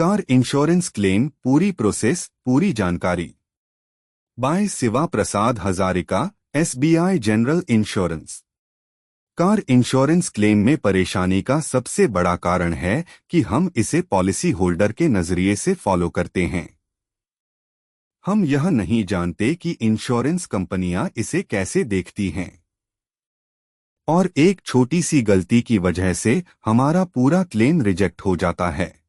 Car insurance claim पूरी process पूरी जानकारी by Shiva Prasad Hazarika SBI general insurance. Car insurance claim में परेशानी का सबसे बड़ा कारण है कि हम इसे पॉलिसी होल्डर के नजरिए से फॉलो करते हैं। हम यह नहीं जानते कि इंश्योरेंस कंपनियां इसे कैसे देखती हैं और एक छोटी सी गलती की वजह से हमारा पूरा क्लेम रिजेक्ट हो जाता है।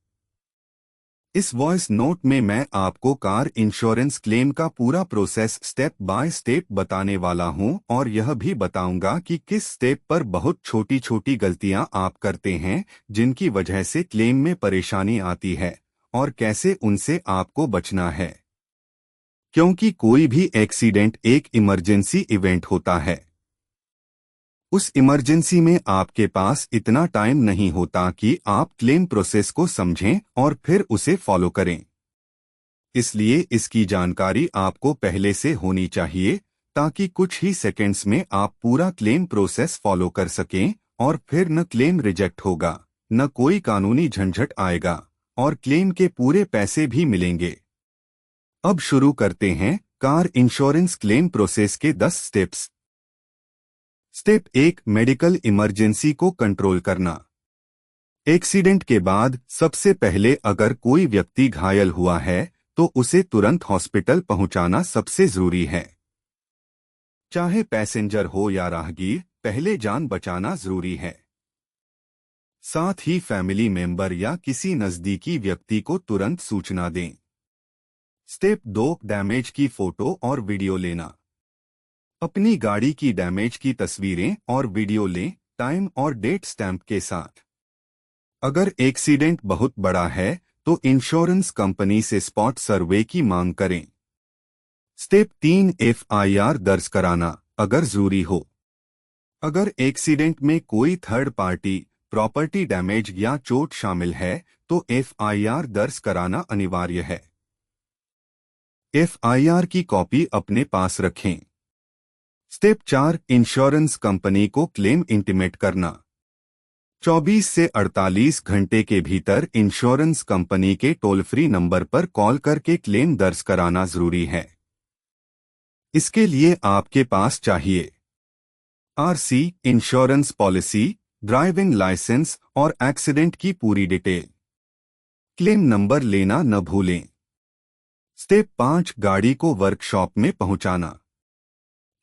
इस वॉइस नोट में मैं आपको कार इंश्योरेंस क्लेम का पूरा प्रोसेस स्टेप बाय स्टेप बताने वाला हूं और यह भी बताऊंगा कि किस स्टेप पर बहुत छोटी छोटी गलतियां आप करते हैं जिनकी वजह से क्लेम में परेशानी आती है और कैसे उनसे आपको बचना है, क्योंकि कोई भी एक्सीडेंट एक इमरजेंसी इवेंट होता है। उस इमरजेंसी में आपके पास इतना टाइम नहीं होता कि आप क्लेम प्रोसेस को समझें और फिर उसे फॉलो करें। इसलिए इसकी जानकारी आपको पहले से होनी चाहिए ताकि कुछ ही सेकंड्स में आप पूरा क्लेम प्रोसेस फॉलो कर सकें और फिर न क्लेम रिजेक्ट होगा, न कोई कानूनी झंझट आएगा और क्लेम के पूरे पैसे भी मिलेंगे। अब शुरू करते हैं कार इंश्योरेंस क्लेम प्रोसेस के 10 स्टेप्स। स्टेप 1, मेडिकल इमरजेंसी को कंट्रोल करना। एक्सीडेंट के बाद सबसे पहले अगर कोई व्यक्ति घायल हुआ है तो उसे तुरंत हॉस्पिटल पहुंचाना सबसे जरूरी है। चाहे पैसेंजर हो या राहगीर, पहले जान बचाना जरूरी है। साथ ही फैमिली मेंबर या किसी नजदीकी व्यक्ति को तुरंत सूचना दें। स्टेप 2, डैमेज की फोटो और वीडियो लेना। अपनी गाड़ी की डैमेज की तस्वीरें और वीडियो लें, टाइम और डेट स्टैंप के साथ। अगर एक्सीडेंट बहुत बड़ा है तो इंश्योरेंस कंपनी से स्पॉट सर्वे की मांग करें। स्टेप 3, FIR दर्ज कराना अगर जरूरी हो। अगर एक्सीडेंट में कोई थर्ड पार्टी, प्रॉपर्टी डैमेज या चोट शामिल है तो FIR दर्ज कराना अनिवार्य है। FIR की कॉपी अपने पास रखें। स्टेप 4, इंश्योरेंस कंपनी को क्लेम इंटीमेट करना। 24 से 48 घंटे के भीतर इंश्योरेंस कंपनी के टोल फ्री नंबर पर कॉल करके क्लेम दर्ज कराना जरूरी है। इसके लिए आपके पास चाहिए RC, insurance policy, driving license और एक्सीडेंट की पूरी डिटेल। क्लेम नंबर लेना न भूलें। स्टेप 5, गाड़ी को वर्कशॉप में पहुंचाना।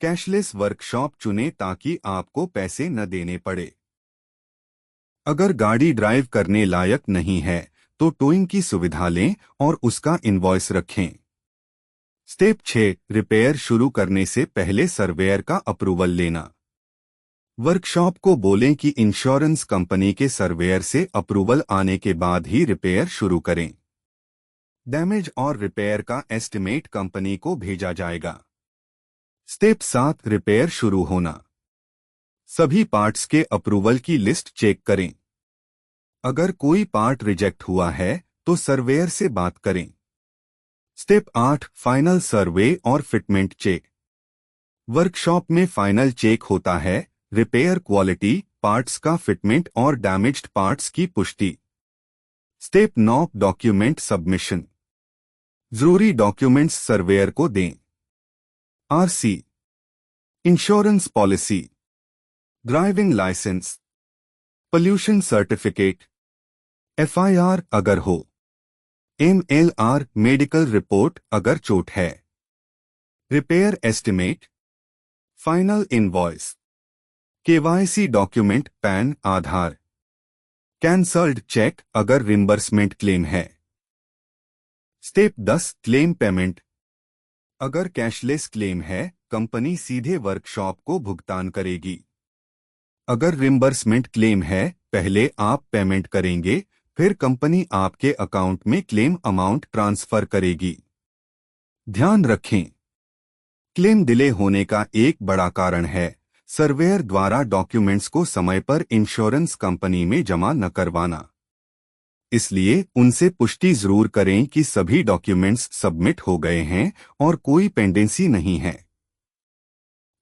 कैशलेस वर्कशॉप चुनें ताकि आपको पैसे न देने पड़े। अगर गाड़ी ड्राइव करने लायक नहीं है तो टोइंग की सुविधा लें और उसका इनवॉइस रखें। स्टेप 6, रिपेयर शुरू करने से पहले सर्वेयर का अप्रूवल लेना। वर्कशॉप को बोलें कि इंश्योरेंस कंपनी के सर्वेयर से अप्रूवल आने के बाद ही रिपेयर शुरू करें। डैमेज और रिपेयर का एस्टिमेट कंपनी को भेजा जाएगा। स्टेप 7, रिपेयर शुरू होना। सभी पार्ट्स के अप्रूवल की लिस्ट चेक करें। अगर कोई पार्ट रिजेक्ट हुआ है तो सर्वेयर से बात करें। स्टेप 8, फाइनल सर्वे और फिटमेंट चेक। वर्कशॉप में फाइनल चेक होता है, रिपेयर क्वालिटी, पार्ट्स का फिटमेंट और डैमेज्ड पार्ट्स की पुष्टि। Step 9, document submission. जरूरी डॉक्यूमेंट्स सर्वेयर को दें। RC, insurance policy, driving licence, pollution certificate, FIR अगर हो, MLR, मेडिकल रिपोर्ट अगर चोट है, repair estimate, final invoice, KYC document, PAN, Aadhaar, cancelled cheque अगर रिम्बर्समेंट क्लेम है। Step 10, claim payment. अगर कैशलेस क्लेम है कंपनी सीधे वर्कशॉप को भुगतान करेगी। अगर रिम्बर्समेंट क्लेम है पहले आप पेमेंट करेंगे, फिर कंपनी आपके अकाउंट में क्लेम अमाउंट ट्रांसफर करेगी। ध्यान रखें, क्लेम डिले होने का एक बड़ा कारण है सर्वेयर द्वारा डॉक्यूमेंट्स को समय पर इंश्योरेंस कंपनी में जमा न करवाना। इसलिए उनसे पुष्टि जरूर करें कि सभी डॉक्यूमेंट्स सबमिट हो गए हैं और कोई पेंडेंसी नहीं है।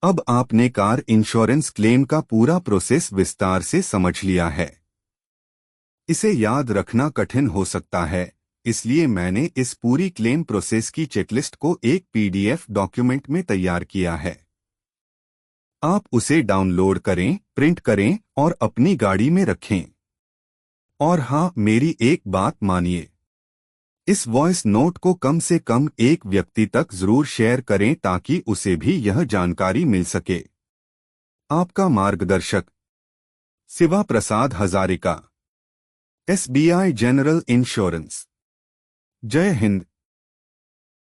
अब आपने कार इंश्योरेंस क्लेम का पूरा प्रोसेस विस्तार से समझ लिया है। इसे याद रखना कठिन हो सकता है, इसलिए मैंने इस पूरी क्लेम प्रोसेस की चेकलिस्ट को एक पीडीएफ डॉक्यूमेंट में तैयार किया है। आप उसे डाउनलोड करें, प्रिंट करें और अपनी गाड़ी में रखें। और हाँ, मेरी एक बात मानिए, इस वॉइस नोट को कम से कम एक व्यक्ति तक जरूर शेयर करें ताकि उसे भी यह जानकारी मिल सके। आपका मार्गदर्शक Shiva Prasad Hazarika, SBI general insurance. जय हिंद।